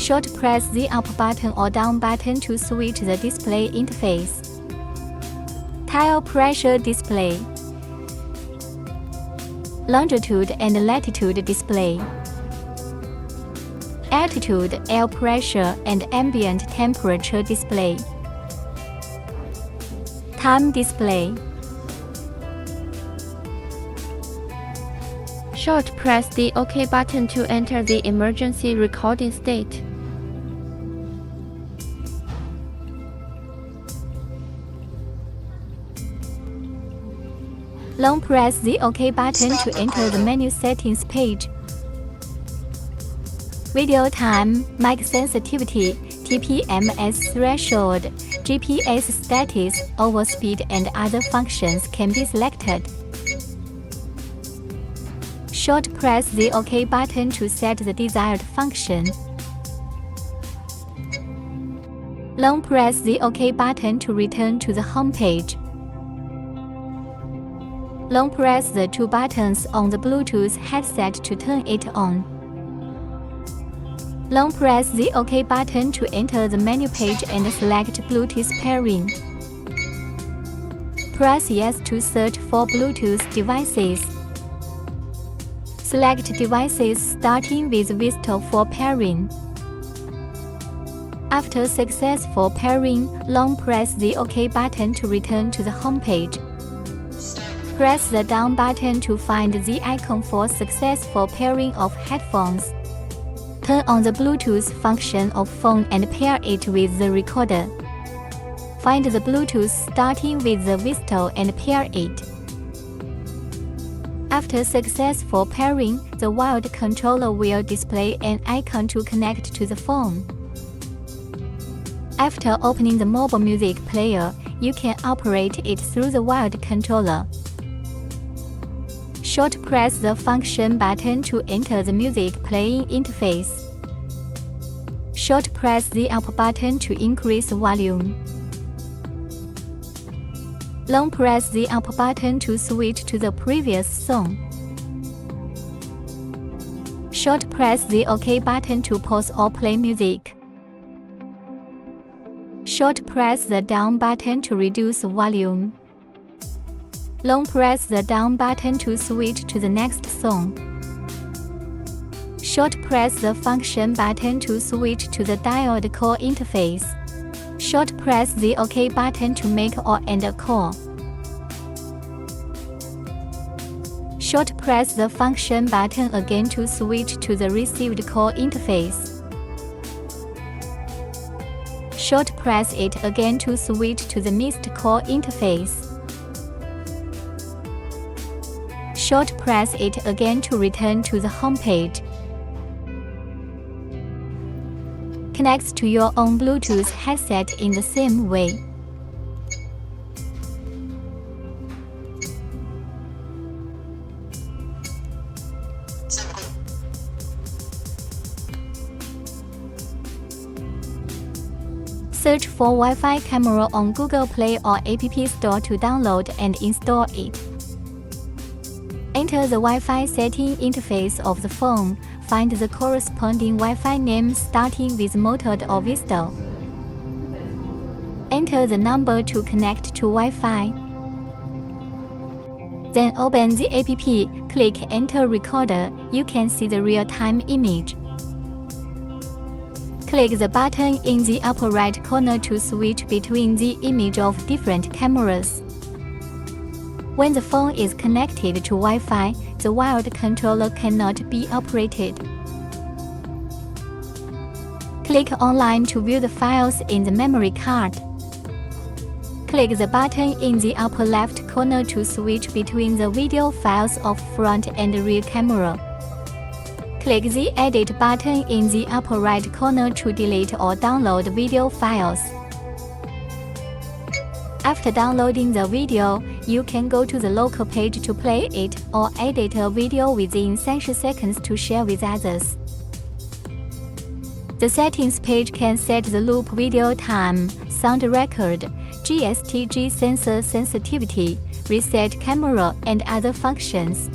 Short press the up button or down button to switch the display interface. Tile pressure display. Longitude and latitude display. Altitude, air pressure, and ambient temperature display. Time display. Short press the OK button to enter the emergency recording state. Long press the OK button to enter the menu settings page. Video time, mic sensitivity, TPMS threshold, GPS status, overspeed and other functions can be selected. Short press the OK button to set the desired function. Long press the OK button to return to the home page. Long press the two buttons on the Bluetooth headset to turn it on. Long press the OK button to enter the menu page and select Bluetooth pairing. Press Yes to search for Bluetooth devices. Select devices starting with V-SYS for pairing. After successful pairing, long press the OK button to return to the home page. Press the down button to find the icon for successful pairing of headphones. Turn on the Bluetooth function of phone and pair it with the recorder. Find the Bluetooth starting with the V-SYS and pair it. After successful pairing, the wired controller will display an icon to connect to the phone. After opening the mobile music player, you can operate it through the wired controller. Short press the function button to enter the music playing interface. Short press the up button to increase volume. Long press the up button to switch to the previous song. Short press the OK button to pause or play music. Short press the down button to reduce volume. Long press the down button to switch to the next song. Short press the function button to switch to the dialed call interface. Short press the OK button to make or end a call. Short press the function button again to switch to the received call interface. Short press it again to switch to the missed call interface. Short press it again to return to the home page. Connects to your own Bluetooth headset in the same way. Search for Wi-Fi camera on Google Play or App Store to download and install it. Enter the Wi-Fi setting interface of the phone. Find the corresponding Wi-Fi name starting with mode or V-SYS. Enter the number to connect to Wi-Fi. Then open the app, click Enter Recorder. You can see the real-time image. Click the button in the upper right corner to switch between the image of different cameras. When the phone is connected to Wi-Fi, the wired controller cannot be operated. Click Online to view the files in the memory card. Click the button in the upper left corner to switch between the video files of front and rear camera. Click the Edit button in the upper right corner to delete or download video files. After downloading the video, you can go to the local page to play it or edit a video within 30 seconds to share with others. The settings page can set the loop video time, sound record, GSTG sensor sensitivity, reset camera, and other functions.